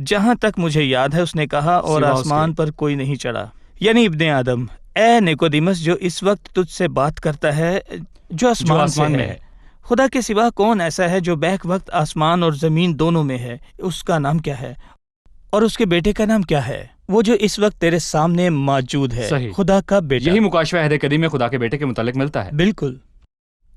جہاں تک مجھے یاد ہے اس نے کہا اور سوا اس آسمان کے۔ پر کوئی نہیں چڑھا، یعنی ابن آدم، اے نیکودیمس جو اس وقت تجھ سے بات کرتا ہے جو آسمان سے میں ہے، ہے۔ خدا کے سوا کون ایسا ہے جو بیک وقت آسمان اور زمین دونوں میں ہے؟ اس کا نام کیا ہے اور اس کے بیٹے کا نام کیا ہے؟ وہ جو اس وقت تیرے سامنے موجود ہے، صحیح۔ خدا کا بیٹا۔ یہی مکاشفہ عہد قدیم میں خدا کے بیٹے کے متعلق ملتا ہے۔ بالکل۔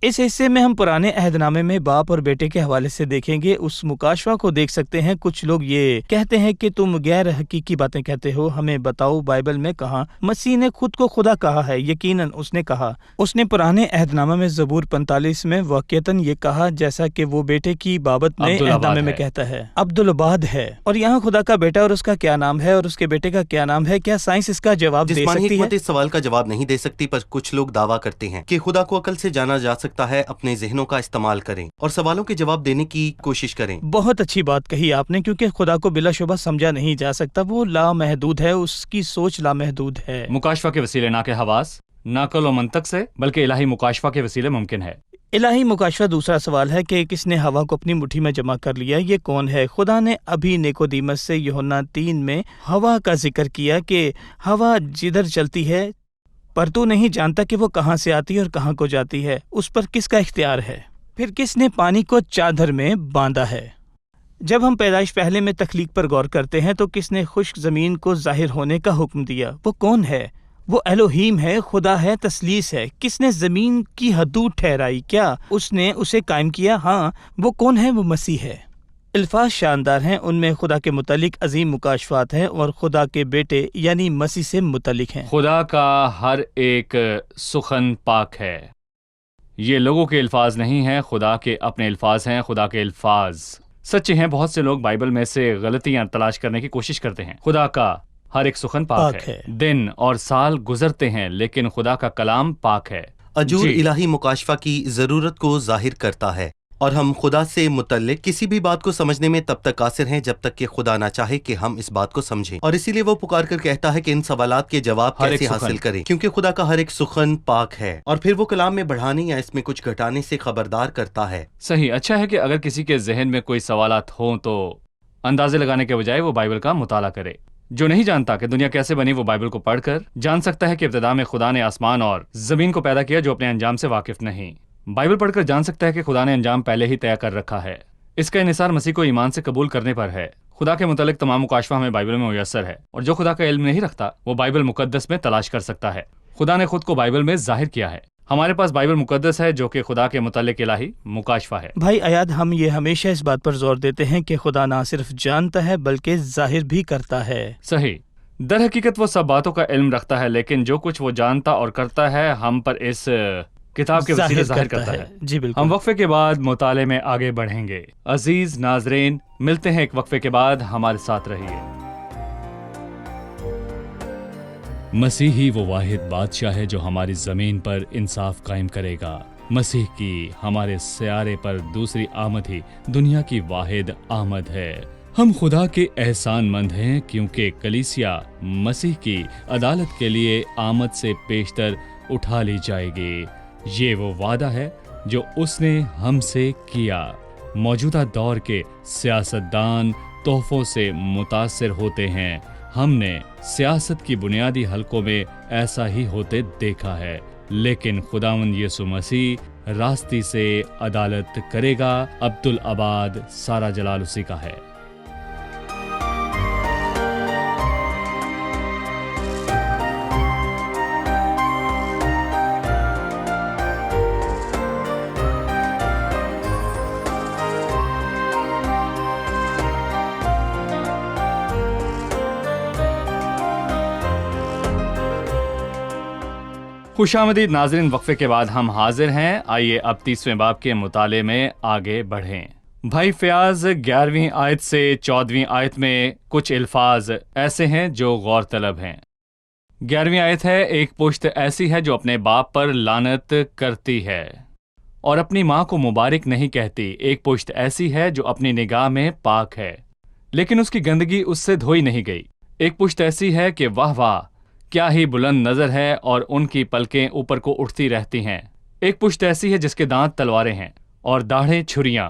اس حصے میں ہم پرانے عہد نامے میں باپ اور بیٹے کے حوالے سے دیکھیں گے، اس مکاشفہ کو دیکھ سکتے ہیں۔ کچھ لوگ یہ کہتے ہیں کہ تم غیر حقیقی باتیں کہتے ہو، ہمیں بتاؤ بائبل میں کہاں مسیح نے خود کو خدا کہا ہے؟ یقیناً اس نے کہا، اس نے پرانے عہد نامہ میں زبور 45 میں واقعتاً یہ کہا جیسا کہ وہ بیٹے کی بابت نئے عہد نامے میں کہتا ہے، عبدالعباد ہے۔ اور یہاں خدا کا بیٹا اور اس کا کیا نام ہے اور اس کے بیٹے کا کیا نام ہے؟ کیا سائنس اس کا جواب دے جسمانی سکتی ہے؟ حکمت اس سوال کا جواب نہیں دے سکتی، پر کچھ لوگ دعویٰ کرتے ہیں کہ خدا کو عقل سے جانا جا سکتا ہے۔ اپنے ذہنوں کا استعمال کریں اور سوالوں کے جواب دینے کی کوشش کریں۔ بہت اچھی بات کہی آپ نے، کیونکہ خدا کو بلا شبہ سمجھا نہیں جا سکتا، وہ لامحدود ہے، اس کی سوچ لامحدود ہے۔ مکاشفہ کے وسیلے نہ کہ حواس، نہ عقل و منطق سے، بلکہ الہی مکاشفہ کے وسیلے ممکن ہے۔ الہی مکاشفہ دوسرا سوال ہے کہ کس نے ہوا کو اپنی مٹھی میں جمع کر لیا؟ یہ کون ہے؟ خدا نے ابھی نیکودیمس سے یوحنا 3 میں ہوا کا ذکر کیا کہ ہوا جدھر چلتی ہے پر تو نہیں جانتا کہ وہ کہاں سے آتی ہے اور کہاں کو جاتی ہے، اس پر کس کا اختیار ہے؟ پھر کس نے پانی کو چادر میں باندھا ہے؟ جب ہم پیدائش پہلے میں تخلیق پر غور کرتے ہیں تو کس نے خشک زمین کو ظاہر ہونے کا حکم دیا؟ وہ کون ہے؟ وہ الوہیم ہے، خدا ہے، تثلیث ہے۔ کس نے زمین کی حدود ٹھہرائی؟ کیا اس نے اسے قائم کیا؟ ہاں۔ وہ کون ہے؟ وہ مسیح ہے۔ الفاظ شاندار ہیں، ان میں خدا کے متعلق عظیم مکاشفات ہیں اور خدا کے بیٹے یعنی مسیح سے متعلق ہیں۔ خدا کا ہر ایک سخن پاک ہے۔ یہ لوگوں کے الفاظ نہیں ہیں، خدا کے اپنے الفاظ ہیں۔ خدا کے الفاظ سچے ہیں۔ بہت سے لوگ بائبل میں سے غلطیاں تلاش کرنے کی کوشش کرتے ہیں۔ خدا کا ہر ایک سخن پاک ہے۔ دن اور سال گزرتے ہیں لیکن خدا کا کلام پاک ہے۔ اجور الہی مکاشفہ کی ضرورت کو ظاہر کرتا ہے، اور ہم خدا سے متعلق کسی بھی بات کو سمجھنے میں تب تک قاصر ہیں جب تک کہ خدا نہ چاہے کہ ہم اس بات کو سمجھیں، اور اسی لیے وہ پکار کر کہتا ہے کہ ان سوالات کے جواب کیسے حاصل کریں، کیونکہ خدا کا ہر ایک سخن پاک ہے، اور پھر وہ کلام میں بڑھانے یا اس میں کچھ گھٹانے سے خبردار کرتا ہے۔ صحیح۔ اچھا ہے کہ اگر کسی کے ذہن میں کوئی سوالات ہوں تو اندازے لگانے کے بجائے وہ بائبل کا مطالعہ کرے۔ جو نہیں جانتا کہ دنیا کیسے بنی، وہ بائبل کو پڑھ کر جان سکتا ہے کہ ابتدا میں خدا نے آسمان اور زمین کو پیدا کیا۔ جو اپنے انجام سے واقف نہیں، بائبل پڑھ کر جان سکتا ہے کہ خدا نے انجام پہلے ہی طے کر رکھا ہے۔ اس کا انحصار مسیح کو ایمان سے قبول کرنے پر ہے۔ خدا کے متعلق تمام مکاشفہ ہمیں بائبل میں میسر ہے، اور جو خدا کا علم نہیں رکھتا وہ بائبل مقدس میں تلاش کر سکتا ہے۔ خدا نے خود کو بائبل میں ظاہر کیا ہے۔ ہمارے پاس بائبل مقدس ہے جو کہ خدا کے متعلق الہی مکاشفہ ہے۔ بھائی ایاد، ہم یہ ہمیشہ اس بات پر زور دیتے ہیں کہ خدا نہ صرف جانتا ہے بلکہ ظاہر بھی کرتا ہے۔ صحیح۔ در حقیقت وہ سب باتوں کا علم رکھتا ہے، لیکن جو کچھ وہ جانتا اور کرتا ہے ہم پر اس کتاب کے وسیلے ظاہر کرتا ہے۔ جی بالکل۔ ہم وقفے کے بعد مطالعے میں آگے بڑھیں گے۔ عزیز ناظرین، ملتے ہیں ایک وقفے کے بعد، ہمارے ساتھ رہیے۔ مسیحی وہ واحد بادشاہ ہے جو ہماری زمین پر انصاف قائم کرے گا۔ مسیح کی ہمارے سیارے پر دوسری آمد ہی دنیا کی واحد آمد ہے۔ ہم خدا کے احسان مند ہیں کیونکہ کلیسیا مسیح کی عدالت کے لیے آمد سے پیشتر اٹھا لی جائے گی۔ یہ وہ وعدہ ہے جو اس نے ہم سے کیا۔ موجودہ دور کے سیاستدان تحفوں سے متاثر ہوتے ہیں۔ ہم نے سیاست کی بنیادی حلقوں میں ایسا ہی ہوتے دیکھا ہے، لیکن خداوند یسوع مسیح راستی سے عدالت کرے گا۔ عبدالعباد، سارا جلال اسی کا ہے۔ خوش آمدید ناظرین، وقفے کے بعد ہم حاضر ہیں۔ آئیے اب 30ویں باب کے مطالعے میں آگے بڑھیں۔ بھائی فیاض، 11ویں آیت سے 14ویں آیت میں کچھ الفاظ ایسے ہیں جو غور طلب ہیں۔ 11ویں آیت ہے، ایک پشت ایسی ہے جو اپنے باپ پر لعنت کرتی ہے اور اپنی ماں کو مبارک نہیں کہتی۔ ایک پشت ایسی ہے جو اپنی نگاہ میں پاک ہے لیکن اس کی گندگی اس سے دھوئی نہیں گئی۔ ایک پشت ایسی ہے کہ واہ واہ کیا ہی بلند نظر ہے اور ان کی پلکیں اوپر کو اٹھتی رہتی ہیں۔ ایک پشت ایسی ہے جس کے دانت تلواریں ہیں اور داڑھیں چھریاں۔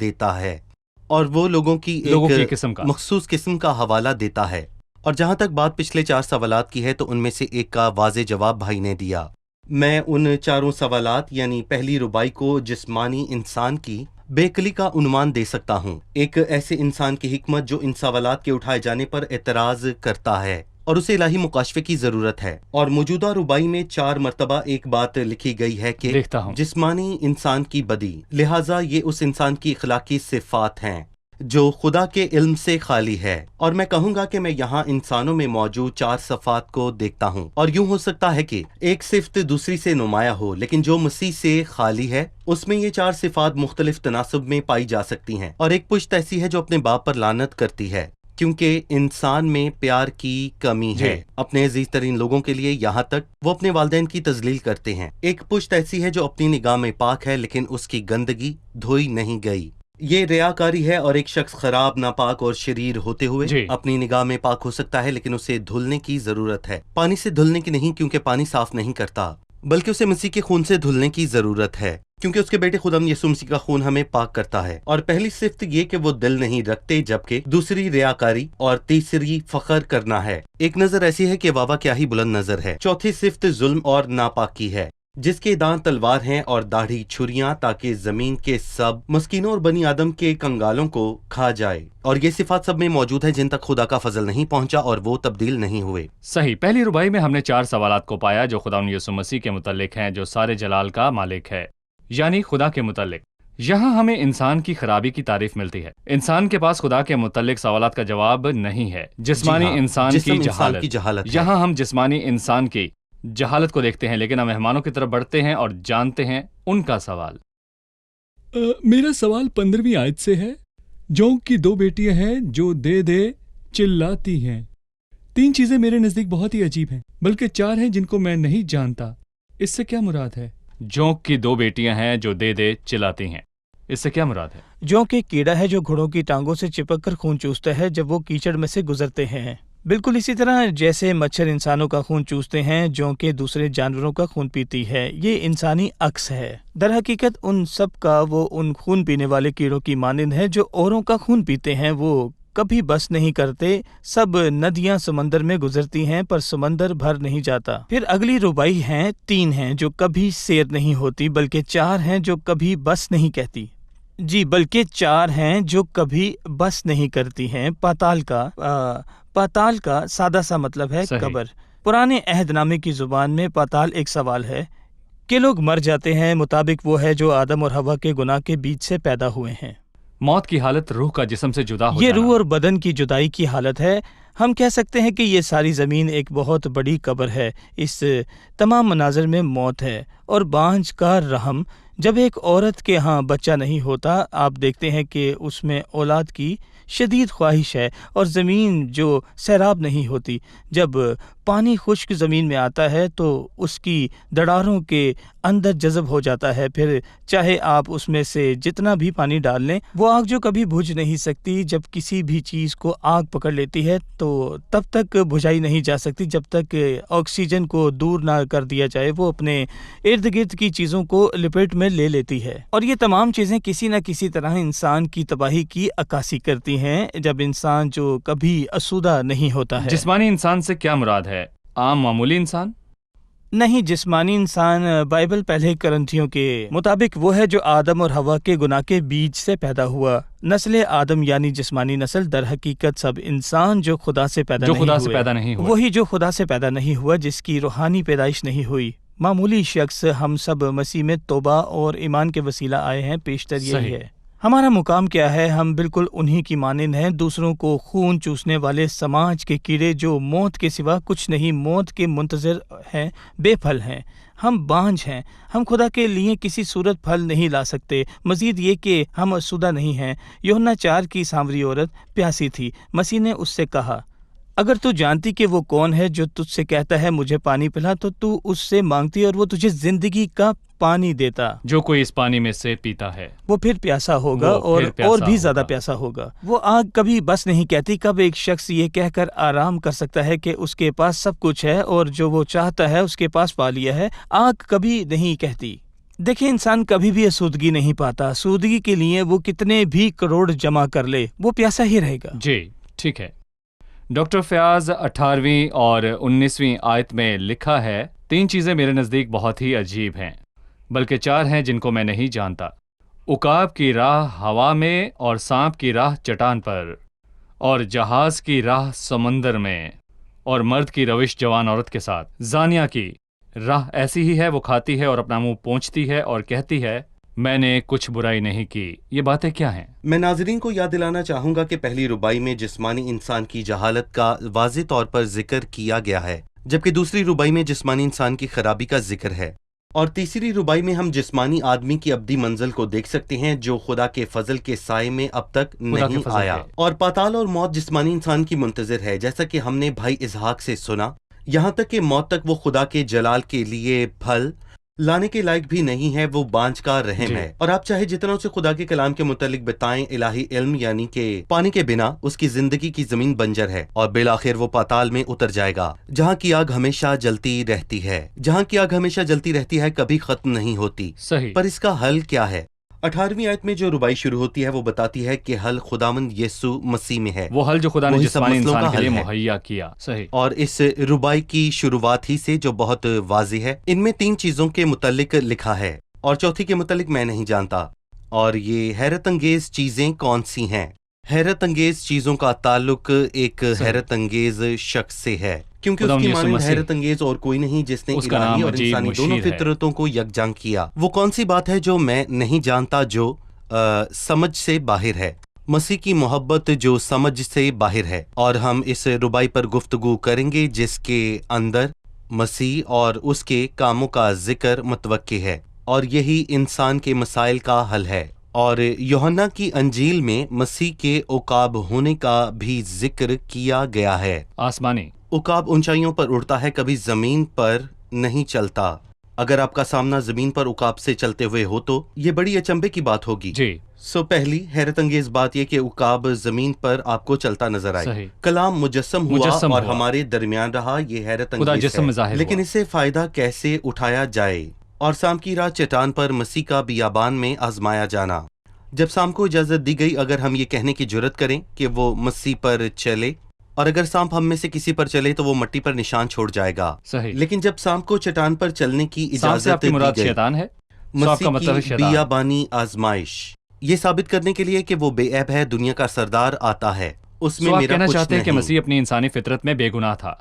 دیتا ہے اور وہ لوگوں کی ایک قسم کا مخصوص قسم کا حوالہ دیتا ہے۔ اور جہاں تک بات پچھلے 4 سوالات کی ہے تو ان میں سے ایک کا واضح جواب بھائی نے دیا۔ میں ان 4 سوالات یعنی پہلی ربائی کو جسمانی انسان کی بے عقلی کا عنوان دے سکتا ہوں، ایک ایسے انسان کی حکمت جو ان سوالات کے اٹھائے جانے پر اعتراض کرتا ہے اور اسے الہی مکاشفے کی ضرورت ہے۔ اور موجودہ ربائی میں 4 مرتبہ ایک بات لکھی گئی ہے کہ دیکھتا ہوں جسمانی انسان کی بدی، لہٰذا یہ اس انسان کی اخلاقی صفات ہیں جو خدا کے علم سے خالی ہے۔ اور میں کہوں گا کہ میں یہاں انسانوں میں موجود 4 صفات کو دیکھتا ہوں، اور یوں ہو سکتا ہے کہ ایک صفت دوسری سے نمایاں ہو، لیکن جو مسیح سے خالی ہے اس میں یہ 4 صفات مختلف تناسب میں پائی جا سکتی ہیں۔ اور ایک پشت ایسی ہے جو اپنے باپ پر لعنت کرتی ہے کیونکہ انسان میں پیار کی کمی ہے اپنے عزیز ترین لوگوں کے لیے، یہاں تک وہ اپنے والدین کی تذلیل کرتے ہیں۔ ایک پشت ایسی ہے جو اپنی نگاہ میں پاک ہے لیکن اس کی گندگی دھوئی نہیں گئی، یہ ریاکاری ہے۔ اور ایک شخص خراب، ناپاک اور شریر ہوتے ہوئے اپنی نگاہ میں پاک ہو سکتا ہے لیکن اسے دھلنے کی ضرورت ہے، پانی سے دھلنے کی نہیں کیونکہ پانی صاف نہیں کرتا، بلکہ اسے مسیح کے خون سے دھلنے کی ضرورت ہے کیونکہ اس کے بیٹے خداوند یسوع مسیح کا خون ہمیں پاک کرتا ہے۔ اور پہلی صفت یہ کہ وہ دل نہیں رکھتے، جبکہ دوسری ریاکاری اور تیسری فخر کرنا ہے۔ ایک نظر ایسی ہے کہ واہ کیا ہی بلند نظر ہے۔ چوتھی صفت ظلم اور ناپاکی ہے، جس کے دانت تلوار ہیں اور داڑھی چھریاں، تاکہ زمین کے سب مسکینوں اور بنی آدم کے کنگالوں کو کھا جائے۔ اور یہ صفات سب میں موجود ہیں جن تک خدا کا فضل نہیں پہنچا اور وہ تبدیل نہیں ہوئے۔ صحیح۔ پہلی ربائی میں ہم نے 4 سوالات کو پایا جو خداوند یسوع مسیح کے متعلق ہیں، جو سارے جلال کا مالک ہے، یعنی خدا کے متعلق۔ یہاں ہمیں انسان کی خرابی کی تعریف ملتی ہے۔ انسان کے پاس خدا کے متعلق سوالات کا جواب نہیں ہے۔ جسمانی انسان کی جہالت۔ یہاں ہم جسمانی انسان کی جہالت کو دیکھتے ہیں، لیکن ہم مہمانوں کی طرف بڑھتے ہیں اور جانتے ہیں ان کا سوال۔ میرا سوال 15ویں آیت سے ہے۔ جونک کی 2 بیٹیاں ہیں جو دے دے چلاتی ہیں۔ 3 چیزیں میرے نزدیک بہت ہی عجیب ہیں، بلکہ 4 ہیں جن کو میں نہیں جانتا۔ اس سے کیا مراد ہے؟ جونک کی 2 بیٹیاں ہیں جو دے دے چلاتی ہیں، اس سے کیا مراد ہے؟ جونک ایک کیڑا ہے جو گھوڑوں کی ٹانگوں سے چپک کر خون چوستا ہے جب وہ کیچڑ میں سے گزرتے ہیں، بالکل اسی طرح جیسے مچھر انسانوں کا خون چوستے ہیں، جونکیں دوسرے جانوروں کا خون پیتی ہے۔ یہ انسانی عکس ہے۔ در حقیقت ان سب کا وہ ان خون پینے والے کیڑوں کی مانند ہے جو اوروں کا خون پیتے ہیں۔ وہ کبھی بس نہیں کرتے، سب ندیاں سمندر میں گزرتی ہیں پر سمندر بھر نہیں جاتا۔ پھر اگلی ربائی ہیں 3 ہیں جو کبھی سیر نہیں ہوتی، بلکہ 4 ہیں جو کبھی بس نہیں کہتی، بلکہ 4 ہیں جو کبھی بس نہیں کرتی ہیں۔ پاتال کا سادہ سا مطلب ہے قبر۔ پرانے عہد نامے کی زبان میں پاتال ایک سوال ہے کہ لوگ مر جاتے ہیں، مطابق وہ ہے جو آدم اور حوا کے گناہ کے بیچ سے پیدا ہوئے ہیں۔ موت کی حالت روح کا جسم سے جدا ہو یہ جانا۔ روح اور بدن کی جدائی کی حالت ہے۔ ہم کہہ سکتے ہیں کہ یہ ساری زمین ایک بہت بڑی قبر ہے۔ اس تمام مناظر میں موت ہے اور بانجھ کا رحم۔ جب ایک عورت کے ہاں بچہ نہیں ہوتا، آپ دیکھتے ہیں کہ اس میں اولاد کی شدید خواہش ہے، اور زمین جو سیراب نہیں ہوتی، جب پانی خشک زمین میں آتا ہے تو اس کی دڑاروں کے اندر جذب ہو جاتا ہے، پھر چاہے آپ اس میں سے جتنا بھی پانی ڈال لیں، وہ آگ جو کبھی بجھ نہیں سکتی۔ جب کسی بھی چیز کو آگ پکڑ لیتی ہے تو تب تک بجھائی نہیں جا سکتی جب تک آکسیجن کو دور نہ کر دیا جائے، وہ اپنے ارد گرد کی چیزوں کو لپیٹ میں لے لیتی ہے، اور یہ تمام چیزیں کسی نہ کسی طرح انسان کی تباہی کی عکاسی کرتی ہیں جب انسان جو کبھی آسودہ نہیں ہوتا ہے۔ جسمانی انسان سے کیا مراد ہے؟ عام معمولی انسان نہیں، جسمانی انسان بائبل پہلے کرنتھیوں کے مطابق وہ ہے جو آدم اور حوا کے گناہ کے بیج سے پیدا ہوا۔ نسل آدم یعنی جسمانی نسل در حقیقت سب انسان جو خدا سے پیدا نہیں ہوئے، وہی جو خدا سے پیدا نہیں ہوا، جس کی روحانی پیدائش نہیں ہوئی۔ معمولی شخص ہم سب مسیح میں توبہ اور ایمان کے وسیلہ آئے ہیں، پیشتر یہی ہے۔ ہمارا مقام کیا ہے؟ ہم بالکل انہی کی مانند ہیں، دوسروں کو خون چوسنے والے سماج کے کیڑے جو موت کے سوا کچھ نہیں، موت کے منتظر ہیں، بے پھل ہیں۔ ہم بانجھ ہیں، ہم خدا کے لیے کسی صورت پھل نہیں لا سکتے۔ مزید یہ کہ ہم آسودہ نہیں ہیں۔ یوحنا 4 کی سامری عورت پیاسی تھی، مسیح نے اس سے کہا اگر تو جانتی کہ وہ کون ہے جو تجھ سے کہتا ہے مجھے پانی پلا، تو اس سے مانگتی اور وہ تجھے زندگی کا پانی دیتا، جو کوئی اس پانی میں سے پیتا ہے وہ پھر پیاسا ہوگا وہ پھر پیاسا اور بھی زیادہ ہوگا۔ پیاسا ہوگا۔ وہ آگ کبھی بس نہیں کہتی۔ کب ایک شخص یہ کہہ کر آرام کر سکتا ہے کہ اس کے پاس سب کچھ ہے اور جو وہ چاہتا ہے اس کے پاس پا لیا ہے؟ آگ کبھی نہیں کہتی۔ دیکھیں، انسان کبھی بھی آسودگی نہیں پاتا۔ آسودگی کے لیے وہ کتنے بھی کروڑ جمع کر لے، وہ پیاسا ہی رہے گا۔ جی ٹھیک ہے۔ ڈاکٹر فیاض 18ویں اور 19ویں آیت میں لکھا ہے، 3 چیزیں میرے نزدیک بہت ہی عجیب ہیں، بلکہ 4 ہیں جن کو میں نہیں جانتا۔ عقاب کی راہ ہوا میں، اور سانپ کی راہ چٹان پر، اور جہاز کی راہ سمندر میں، اور مرد کی روش جوان عورت کے ساتھ۔ زانیہ کی راہ ایسی ہی ہے، وہ کھاتی ہے اور اپنا منہ پونچھتی ہے اور کہتی ہے میں نے کچھ برائی نہیں کی۔ یہ باتیں کیا ہیں؟ میں ناظرین کو یاد دلانا چاہوں گا کہ پہلی ربائی میں جسمانی انسان کی جہالت کا واضح طور پر ذکر کیا گیا ہے، جبکہ دوسری ربائی میں جسمانی انسان کی خرابی کا ذکر ہے، اور تیسری ربائی میں ہم جسمانی آدمی کی ابدی منزل کو دیکھ سکتے ہیں جو خدا کے فضل کے سائے میں اب تک خدا کے نہیں فضل آیا، ہے۔ اور پاتال اور موت جسمانی انسان کی منتظر ہے، جیسا کہ ہم نے بھائی اسحاق سے سنا، یہاں تک کہ موت تک وہ خدا کے جلال کے لیے پھل لانے کے لائق بھی نہیں ہے، وہ بانجھ کا رحم جی۔ ہے، اور آپ چاہے جتنا اسے خدا کے کلام کے متعلق بتائیں، الہی علم یعنی کہ پانی کے بنا اس کی زندگی کی زمین بنجر ہے، اور بالآخر وہ پاتال میں اتر جائے گا، جہاں کی آگ ہمیشہ جلتی رہتی ہے، جہاں کی آگ ہمیشہ جلتی رہتی ہے، کبھی ختم نہیں ہوتی۔ صحیح۔ پر اس کا حل کیا ہے؟ 18ویں آیت میں جو ربائی شروع ہوتی ہے وہ بتاتی ہے کہ حل خداوند یسوع مسیح میں ہے، وہ حل جو خدا نے وہی سب جسمانی مسئلوں انسان کا کے لیے حل ہے۔ مہیا کیا۔ صحیح۔ اور اس ربائی کی شروعات ہی سے جو بہت واضح ہے، ان میں 3 چیزوں کے متعلق لکھا ہے، اور چوتھی کے متعلق میں نہیں جانتا۔ اور یہ حیرت انگیز چیزیں کون سی ہیں؟ حیرت انگیز چیزوں کا تعلق ایک صحیح۔ حیرت انگیز شخص سے ہے، کیونکہ خدا اس کی یسوع مانند مسیح، حیرت انگیز اور کوئی نہیں جس نے اس کا الہی نام اور عجیب انسانی دونوں مشیر ہے۔ فطرتوں کو یکجا کیا۔ وہ کون سی بات ہے جو میں نہیں جانتا، جو سمجھ سے باہر ہے؟ مسیح کی محبت جو سمجھ سے باہر ہے، اور ہم اس ربائی پر گفتگو کریں گے جس کے اندر مسیح اور اس کے کاموں کا ذکر متوقع ہے، اور یہی انسان کے مسائل کا حل ہے۔ اور یوحنا کی انجیل میں مسیح کے عقاب ہونے کا بھی ذکر کیا گیا ہے۔ آسمانی۔ عقاب اونچائیوں پر اڑتا ہے، کبھی زمین پر نہیں چلتا۔ اگر آپ کا سامنا زمین پر عقاب سے چلتے ہوئے ہو تو یہ بڑی اچنبے کی بات ہوگی۔ جی پہلی حیرت انگیز بات یہ کہ عقاب زمین پر آپ کو چلتا نظر آئے۔ صحیح۔ کلام مجسم مجسم ہوا اور ہوا۔ ہمارے درمیان رہا، یہ حیرت خدا انگیز جسم میں ظاہر ہے، لیکن ہوا۔ اس سے فائدہ کیسے اٹھایا جائے؟ اور سام کی رات چٹان پر مسیح کا بیابان میں آزمایا جانا۔ جب سام کو اجازت دی گئی، اگر ہم یہ کہنے کی جرت کریں کہ وہ مسیح پر چلے، اور اگر سانپ ہم میں سے کسی پر چلے تو وہ مٹی پر نشان چھوڑ جائے گا، صحیح۔ لیکن جب سانپ کو چٹان پر چلنے کی سانپ سے آپ اجازت کی دی مراد گئی، شیطان ہے؟ سو آپ کا مسیح مطلب ہے کی شیطان۔ بیابانی آزمائش یہ ثابت کرنے کے لیے کہ وہ بے عیب ہے، دنیا کا سردار آتا ہے، اس میں سو آپ میرا کہنا کچھ چاہتے ہیں کہ نہیں۔ مسیح اپنی انسانی فطرت میں بے گناہ تھا؟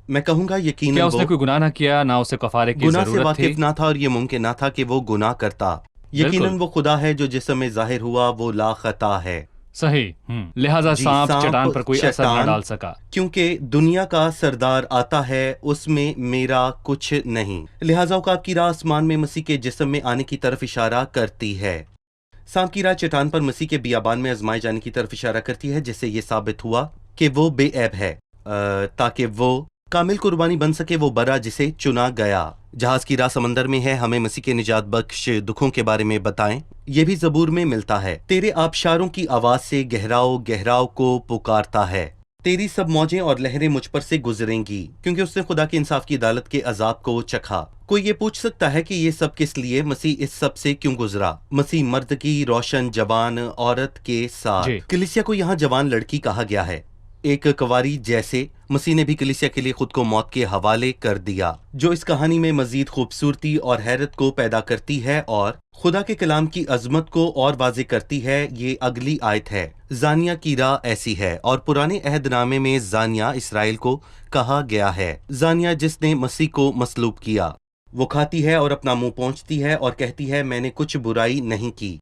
میں کہوں گا یقیناً کیا اس نے وہ کوئی گناہ نہ کیا، نہ اسے کفارے کی گناہ سے ضرورت تھی؟ واقف نہ تھا، اور یہ ممکن نہ تھا کہ وہ گناہ کرتا۔ یقیناً بالکل۔ وہ خدا ہے جو جسم میں ظاہر ہوا، وہ لا خطا ہے۔ صحیح۔ لہٰذا جی، سانپ سانپ چٹان پر کوئی اثر نہ چٹان ڈال سکا۔ کیونکہ دنیا کا سردار آتا ہے، اس میں میرا کچھ نہیں، لہٰذا اوقات کی راہ آسمان میں مسیح کے جسم میں آنے کی طرف اشارہ کرتی ہے۔ سانپ کی راہ چٹان پر مسیح کے بیابان میں آزمائے جانے کی طرف اشارہ کرتی ہے، جس سے یہ ثابت ہوا کہ وہ بے عیب ہے، تاکہ وہ کامل قربانی بن سکے، وہ برا جسے چنا گیا۔ جہاز کی راہ سمندر میں ہے، ہمیں مسیح کے نجات بخش دکھوں کے بارے میں بتائیں۔ یہ بھی زبور میں ملتا ہے، تیرے آبشاروں کی آواز سے گہراؤ گہراؤ کو پکارتا ہے، تیری سب موجیں اور لہریں مجھ پر سے گزریں گی، کیونکہ اس نے خدا کی انصاف کی عدالت کے عذاب کو چکھا۔ کوئی یہ پوچھ سکتا ہے کہ یہ سب کس لیے؟ مسیح اس سب سے کیوں گزرا؟ مسیح مرد کی روشن جوان عورت کے ساتھ۔ جی۔ کلیسیا کو یہاں جوان لڑکی کہا گیا ہے، ایک کواری جیسے مسیح نے بھی کلیسیا کے لیے خود کو موت کے حوالے کر دیا، جو اس کہانی میں مزید خوبصورتی اور حیرت کو پیدا کرتی ہے اور خدا کے کلام کی عظمت کو اور واضح کرتی ہے۔ یہ اگلی آیت ہے، زانیہ کی راہ ایسی ہے، اور پرانے عہد نامے میں زانیہ اسرائیل کو کہا گیا ہے۔ زانیہ جس نے مسیح کو مصلوب کیا، وہ کھاتی ہے اور اپنا منہ پونچھتی ہے اور کہتی ہے میں نے کچھ برائی نہیں کی۔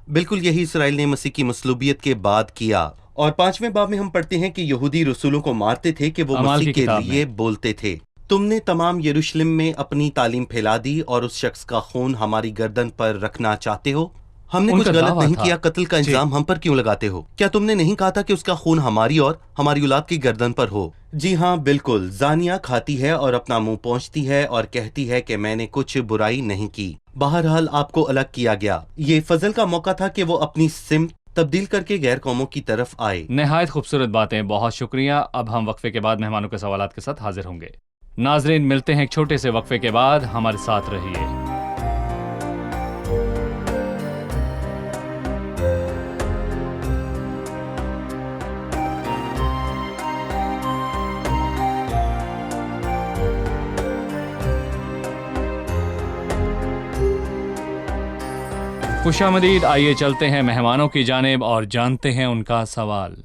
بالکل یہی اسرائیل نے مسیح کی مصلوبیت کے بعد کیا۔ اور 5ویں باب میں ہم پڑھتے ہیں کہ یہودی رسولوں کو مارتے تھے کہ وہ اعمال مسیح کی کے کتاب لیے میں۔ بولتے تھے، تم نے تمام یروشلم میں اپنی تعلیم پھیلا دی اور اس شخص کا خون ہماری گردن پر رکھنا چاہتے ہو۔ ہم نے ان کچھ کا غلط دعویٰ نہیں تھا۔ کیا، قتل کا الزام ہم پر کیوں لگاتے ہو؟ کیا تم نے نہیں کہا تھا کہ اس کا خون ہماری اور ہماری اولاد کی گردن پر ہو؟ جی ہاں بالکل، زانیہ کھاتی ہے اور اپنا منہ پونچھتی ہے اور کہتی ہے کہ میں نے کچھ برائی نہیں کی۔ بہرحال آپ کو الگ کیا گیا، یہ فضل کا موقع تھا کہ وہ اپنی سمت تبدیل کر کے غیر قوموں کی طرف آئے۔ نہایت خوبصورت باتیں، بہت شکریہ۔ اب ہم وقفے کے بعد مہمانوں کے سوالات کے ساتھ حاضر ہوں گے۔ ناظرین، ملتے ہیں ایک چھوٹے سے وقفے کے بعد، ہمارے ساتھ رہیے۔ خوش آمدید، آئیے چلتے ہیں مہمانوں کی جانب اور جانتے ہیں ان کا سوال۔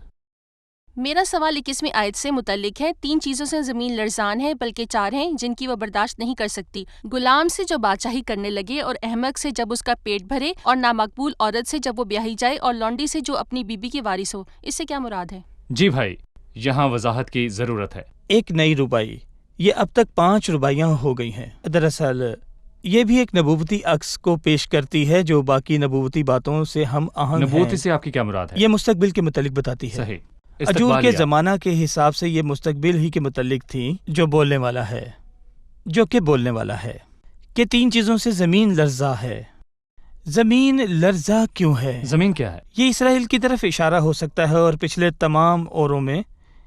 میرا سوال 21ویں آیت سے متعلق ہے۔ 3 چیزوں سے زمین لرزان ہے، بلکہ 4 ہیں جن کی وہ برداشت نہیں کر سکتی: غلام سے جو بادشاہی کرنے لگے، اور احمق سے جب اس کا پیٹ بھرے، اور نامقبول عورت سے جب وہ بیاہی جائے، اور لونڈی سے جو اپنی بیوی کی وارث ہو۔ اس سے کیا مراد ہے؟ جی بھائی، یہاں وضاحت کی ضرورت ہے۔ ایک نئی ربائی، یہ اب تک 5 ربائیاں ہو گئی ہیں۔ دراصل یہ بھی ایک نبوتی عکس کو پیش کرتی ہے جو باقی نبوتی باتوں سے ہم آہنگ نبوتی ہے۔ سے آپ کی کیا مراد ہے؟ یہ مستقبل کے متعلق بتاتی ہے۔ صحیح، اجور کے استقبالیہ۔ زمانہ کے حساب سے یہ مستقبل ہی کے متعلق تھی، جو بولنے والا ہے کہ 3 چیزوں سے زمین لرزا ہے۔ زمین لرزا کیوں ہے؟ زمین کیا ہے؟ یہ اسرائیل کی طرف اشارہ ہو سکتا ہے، اور پچھلے تمام اوروں میں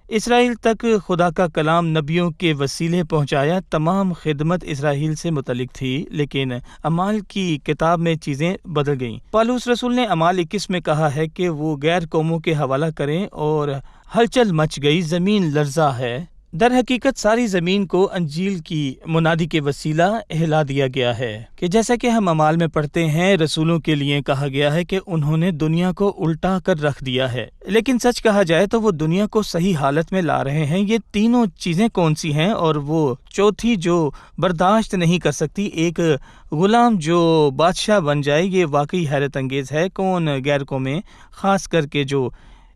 اسرائیل تک خدا کا کلام نبیوں کے وسیلے پہنچایا۔ تمام خدمت اسرائیل سے متعلق تھی، لیکن اعمال کی کتاب میں چیزیں بدل گئیں۔ پالوس رسول نے اعمال 21 میں کہا ہے کہ وہ غیر قوموں کے حوالہ کریں، اور ہلچل مچ گئی، زمین لرزا ہے۔ در حقیقت ساری زمین کو انجیل کی منادی کے وسیلہ ہلا دیا گیا ہے، کہ جیسا کہ ہم اعمال میں پڑھتے ہیں، رسولوں کے لیے کہا گیا ہے کہ انہوں نے دنیا کو الٹا کر رکھ دیا ہے۔ لیکن سچ کہا جائے تو وہ دنیا کو صحیح حالت میں لا رہے ہیں۔ یہ تینوں چیزیں کون سی ہیں؟ اور وہ چوتھی جو برداشت نہیں کر سکتی، ایک غلام جو بادشاہ بن جائے، یہ واقعی حیرت انگیز ہے۔ کون غیر قومیں، خاص کر کے جو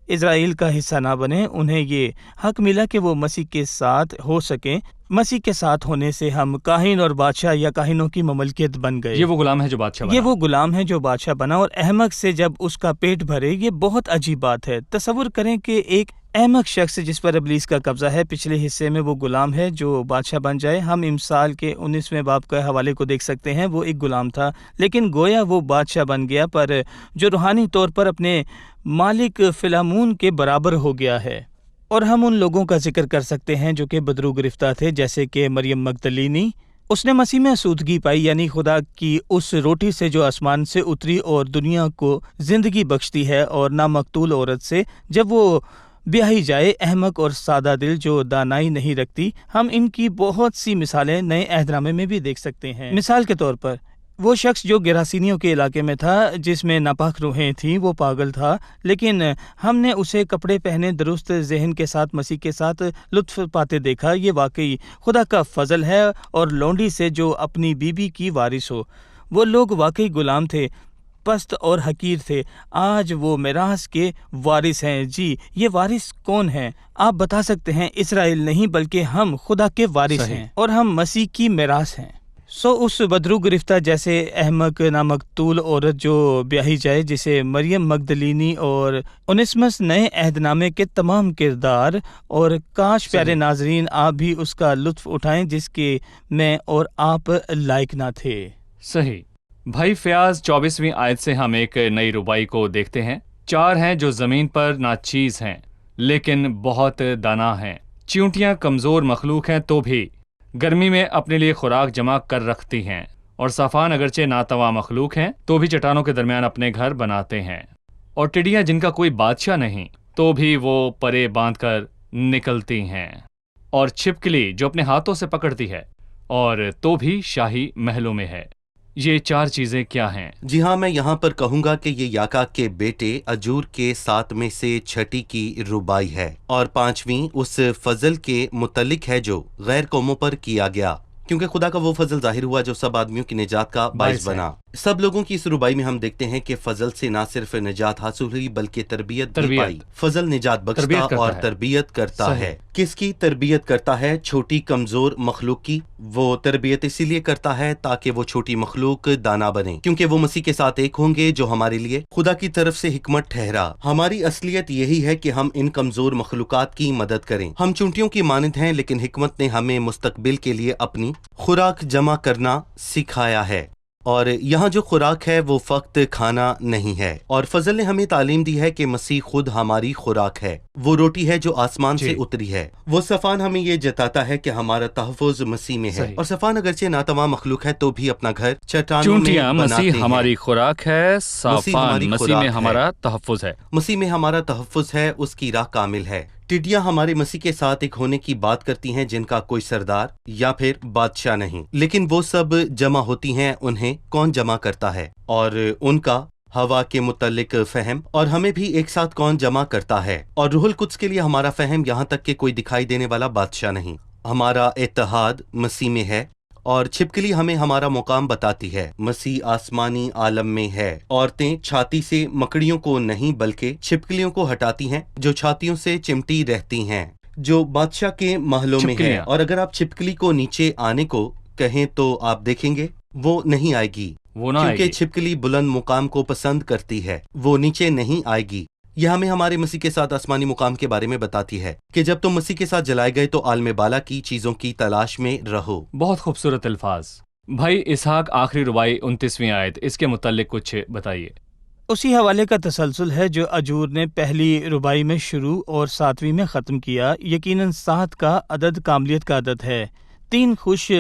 اسرائیل کا حصہ نہ بنے، انہیں یہ حق ملا کہ وہ مسیح کے ساتھ ہو سکیں۔ مسیح کے ساتھ ہونے سے ہم کاہن اور بادشاہ یا کاہنوں کی مملکت بن گئے۔ یہ وہ غلام ہے جو بادشاہ بنا۔ یہ وہ غلام ہے جو بادشاہ بنا، اور احمق سے جب اس کا پیٹ بھرے، یہ بہت عجیب بات ہے۔ تصور کریں کہ ایک احمق شخص جس پر ابلیس کا قبضہ ہے، پچھلے حصے میں وہ غلام ہے جو بادشاہ بن جائے۔ ہم امثال کے 19ویں باب کے حوالے کو دیکھ سکتے ہیں۔ وہ ایک غلام تھا، لیکن گویا وہ بادشاہ بن گیا، پر جو روحانی طور پر اپنے مالک فلامون کے برابر ہو گیا ہے۔ اور ہم ان لوگوں کا ذکر کر سکتے ہیں جو کہ بدرو گرفتہ تھے، جیسے کہ مریم مگدلینی۔ اس نے مسیح میں آسودگی پائی، یعنی خدا کی اس روٹی سے جو آسمان سے اتری اور دنیا کو زندگی بخشتی ہے، اور نامقتول عورت سے جب وہ بیاہی جائے، احمق اور سادہ دل جو دانائی نہیں رکھتی۔ ہم ان کی بہت سی مثالیں نئے عہد نامے میں بھی دیکھ سکتے ہیں۔ مثال کے طور پر وہ شخص جو گراسینیوں کے علاقے میں تھا، جس میں ناپاک روحیں تھیں، وہ پاگل تھا، لیکن ہم نے اسے کپڑے پہنے درست ذہن کے ساتھ مسیح کے ساتھ لطف پاتے دیکھا۔ یہ واقعی خدا کا فضل ہے۔ اور لونڈی سے جو اپنی بیوی کی وارث ہو، وہ لوگ واقعی غلام تھے، پست اور حقیر تھے، آج وہ میراث کے وارث ہیں۔ جی، یہ وارث کون ہیں؟ آپ بتا سکتے ہیں اسرائیل نہیں، بلکہ ہم خدا کے وارث صحیح۔ ہیں، اور ہم مسیح کی میراث ہیں۔ اس بدرو گرفتہ جیسے احمق نامقتول عورت جو بیاہی جائے، جسے مریم مگدلینی اور اونیسمس نئے عہد نامے کے تمام کردار، اور کاش پیارے ناظرین آپ بھی اس کا لطف اٹھائیں جس کے میں اور آپ لائق نہ تھے۔ صحیح بھائی فیاض، 24ویں آیت سے ہم ایک نئی ربائی کو دیکھتے ہیں۔ 4 ہیں جو زمین پر ناچیز ہیں لیکن بہت دانا ہیں۔ چیونٹیاں کمزور مخلوق ہیں تو بھی گرمی میں اپنے لیے خوراک جمع کر رکھتی ہیں، اور صافان اگرچہ ناتواں مخلوق ہیں تو بھی چٹانوں کے درمیان اپنے گھر بناتے ہیں۔ اور ٹڈیاں جن کا کوئی بادشاہ نہیں تو بھی وہ پرے باندھ کر نکلتی ہیں۔ اور چھپکلی جو اپنے ہاتھوں سے پکڑتی ہے اور تو بھی شاہی محلوں میں ہے۔ یہ 4 چیزیں کیا ہیں؟ جی ہاں، میں یہاں پر کہوں گا کہ یہ یاکا کے بیٹے اجور کے 7 میں سے 6 کی ربائی ہے، اور 5ویں اس فضل کے متعلق ہے جو غیر قوموں پر کیا گیا، کیونکہ خدا کا وہ فضل ظاہر ہوا جو سب آدمیوں کی نجات کا باعث بنا۔ سب لوگوں کی اس ربائی میں ہم دیکھتے ہیں کہ فضل سے نہ صرف نجات حاصل ہوئی بلکہ تربیت بھی پائی۔ فضل نجات بخشتا اور تربیت کرتا ہے۔ کس کی تربیت کرتا ہے؟ چھوٹی کمزور مخلوق کی۔ وہ تربیت اسی لیے کرتا ہے تاکہ وہ چھوٹی مخلوق دانا بنے، کیونکہ وہ مسیح کے ساتھ ایک ہوں گے، جو ہمارے لیے خدا کی طرف سے حکمت ٹھہرا۔ ہماری اصلیت یہی ہے کہ ہم ان کمزور مخلوقات کی مدد کریں۔ ہم چونٹیوں کی مانند ہیں، لیکن حکمت نے ہمیں مستقبل کے لیے اپنی خوراک جمع کرنا سکھایا ہے، اور یہاں جو خوراک ہے وہ فقط کھانا نہیں ہے، اور فضل نے ہمیں تعلیم دی ہے کہ مسیح خود ہماری خوراک ہے، وہ روٹی ہے جو آسمان سے اتری ہے۔ وہ صفان ہمیں یہ جتاتا ہے کہ ہمارا تحفظ مسیح میں ہے، اور صفان اگرچہ ناتواں مخلوق ہے تو بھی اپنا گھر چٹانوں میں چونٹیاں بناتے مسیح ہیں۔ ہماری خوراک ہے، صافان مسیح میں ہمارا تحفظ ہے۔ مسیح میں ہمارا تحفظ ہے، اس کی راہ کامل ہے۔ ٹڈیاں ہمارے مسیح کے ساتھ ایک ہونے کی بات کرتی ہیں جن کا کوئی سردار یا پھر بادشاہ نہیں، لیکن وہ سب جمع ہوتی ہیں۔ انہیں کون جمع کرتا ہے؟ اور ان کا ہوا کے متعلق فہم، اور ہمیں بھی ایک ساتھ کون جمع کرتا ہے؟ اور روح القدس کے لیے ہمارا فہم، یہاں تک کہ کوئی دکھائی دینے والا بادشاہ نہیں۔ ہمارا اتحاد مسیح میں ہے، اور چھپکلی ہمیں ہمارا مقام بتاتی ہے۔ مسیح آسمانی عالم میں ہے۔ عورتیں چھاتی سے مکڑیوں کو نہیں بلکہ چھپکلیوں کو ہٹاتی ہیں جو چھاتیوں سے چمٹی رہتی ہیں، جو بادشاہ کے محلوں میں ہے۔ اور اگر آپ چھپکلی کو نیچے آنے کو کہیں تو آپ دیکھیں گے وہ نہیں آئے گی، کیونکہ چھپکلی بلند مقام کو پسند کرتی ہے، وہ نیچے نہیں آئے گی۔ یہ ہمیں ہمارے مسیح کے ساتھ آسمانی مقام کے بارے میں بتاتی ہے کہ جب تم مسیح کے ساتھ جلائے گئے تو عالم بالا کی چیزوں کی تلاش میں رہو۔ بہت خوبصورت الفاظ۔ بھائی اسحاق، آخری ربائی 29ویں آیت، اس کے متعلق کچھ بتائیے۔ اسی حوالے کا تسلسل ہے جو اجور نے پہلی ربائی میں شروع اور 7ویں میں ختم کیا۔ یقیناً 7 کا عدد کاملیت کا عدد ہے۔ 3 خوش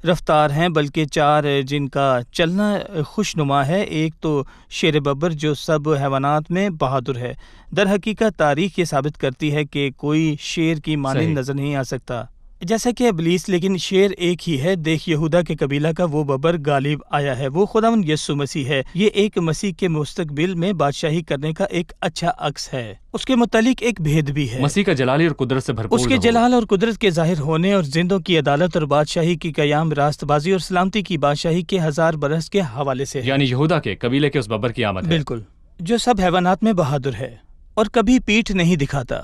رفتار ہیں بلکہ 4 جن کا چلنا خوش نما ہے۔ ایک تو شیر ببر جو سب حیوانات میں بہادر ہے۔ در حقیقت تاریخ یہ ثابت کرتی ہے کہ کوئی شیر کی مانند نظر نہیں آ سکتا جیسا کہ ابلیس، لیکن شیر ایک ہی ہے۔ دیکھ یہودا کے قبیلہ کا وہ ببر غالب آیا ہے، وہ خداوند یسوع مسیح ہے۔ یہ ایک مسیح کے مستقبل میں بادشاہی کرنے کا ایک اچھا عکس ہے۔ اس کے متعلق ایک بھید بھی ہے، مسیح کا جلالی اور قدرت سے بھرپور اس کے رہو۔ جلال اور قدرت کے ظاہر ہونے اور زندوں کی عدالت اور بادشاہی کی قیام، راست بازی اور سلامتی کی بادشاہی کے 1000 برس کے حوالے سے ہے۔ یعنی یہودا کے قبیلے کے اس ببر کی آمد ہے۔ بالکل، جو سب حیوانات میں بہادر ہے اور کبھی پیٹھ نہیں دکھاتا،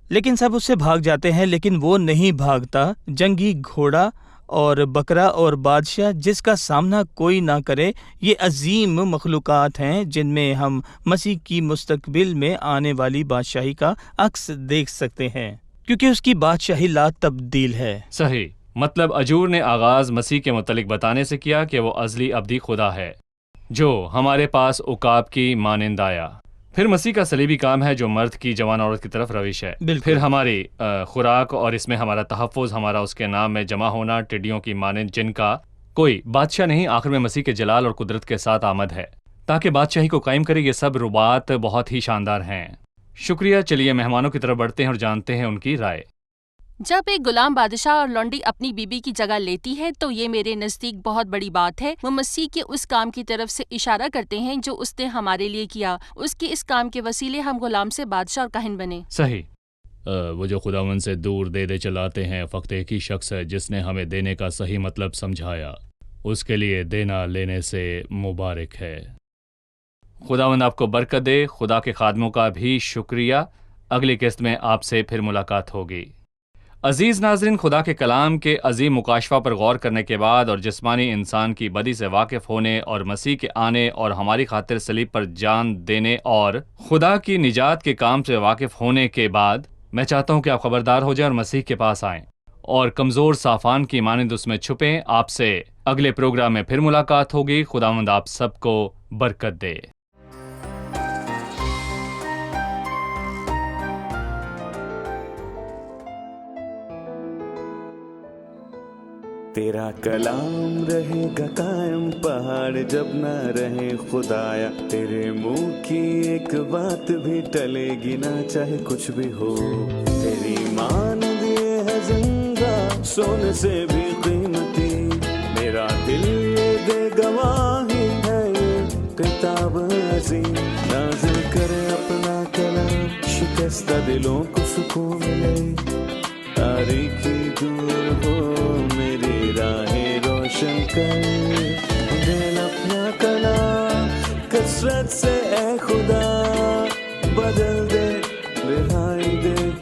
لیکن سب اس سے بھاگ جاتے ہیں، لیکن وہ نہیں بھاگتا۔ جنگی گھوڑا اور بکرا اور بادشاہ جس کا سامنا کوئی نہ کرے، یہ عظیم مخلوقات ہیں جن میں ہم مسیح کی مستقبل میں آنے والی بادشاہی کا عکس دیکھ سکتے ہیں، کیونکہ اس کی بادشاہی لا تبدیل ہے۔ صحیح، مطلب اجور نے آغاز مسیح کے متعلق بتانے سے کیا کہ وہ ازلی ابدی خدا ہے جو ہمارے پاس عقاب کی مانند آیا۔ پھر مسیح کا صلیبی کام ہے جو مرد کی جوان عورت کی طرف روش ہے۔ پھر ہماری خوراک اور اس میں ہمارا تحفظ، ہمارا اس کے نام میں جمع ہونا، ٹڈیوں کی مانند جن کا کوئی بادشاہ نہیں، آخر میں مسیح کے جلال اور قدرت کے ساتھ آمد ہے تاکہ بادشاہی کو قائم کرے۔ یہ سب ربات بہت ہی شاندار ہیں۔ شکریہ۔ چلیے مہمانوں کی طرف بڑھتے ہیں اور جانتے ہیں ان کی رائے۔ جب ایک غلام بادشاہ اور لونڈی اپنی بیوی کی جگہ لیتی ہے تو یہ میرے نزدیک بہت بڑی بات ہے۔ وہ مسیح کے اس کام کی طرف سے اشارہ کرتے ہیں جو اس نے ہمارے لیے کیا۔ اس کے اس کام کے وسیلے ہم غلام سے بادشاہ اور کاہن بنے۔ صحیح۔ وہ جو خداوند سے دور دے چلاتے ہیں، فقط ایک ہی شخص ہے جس نے ہمیں دینے کا صحیح مطلب سمجھایا۔ اس کے لیے دینا لینے سے مبارک ہے۔ خداوند آپ کو برکت دے۔ خدا کے خادموں کا بھی شکریہ۔ اگلی قسط میں آپ سے پھر ملاقات ہوگی۔ عزیز ناظرین، خدا کے کلام کے عظیم مکاشفہ پر غور کرنے کے بعد اور جسمانی انسان کی بدی سے واقف ہونے اور مسیح کے آنے اور ہماری خاطر صلیب پر جان دینے اور خدا کی نجات کے کام سے واقف ہونے کے بعد میں چاہتا ہوں کہ آپ خبردار ہو جائیں اور مسیح کے پاس آئیں اور کمزور صافان کی مانند اس میں چھپیں۔ آپ سے اگلے پروگرام میں پھر ملاقات ہوگی۔ خداوند آپ سب کو برکت دے۔ تیرا کلام رہے گا قائم، پہاڑ جب نہ رہے خدایا، تیرے منہ کی ایک بات بھی ٹلے گی نہ، چاہے کچھ بھی ہو۔ تیری مانند یہ ہے زندہ، سونے سے بھی قیمتی، میرا دل یہ دے گواہی ہے، یہ کتاب عظیم نازل کرے اپنا کلام، شکستہ دلوں کو سکون ملے، تاریکی دور ہو میری راہیں روشن کر، دل اپنا کلام کثرت سے اے خدا بدل دے، رہائی دے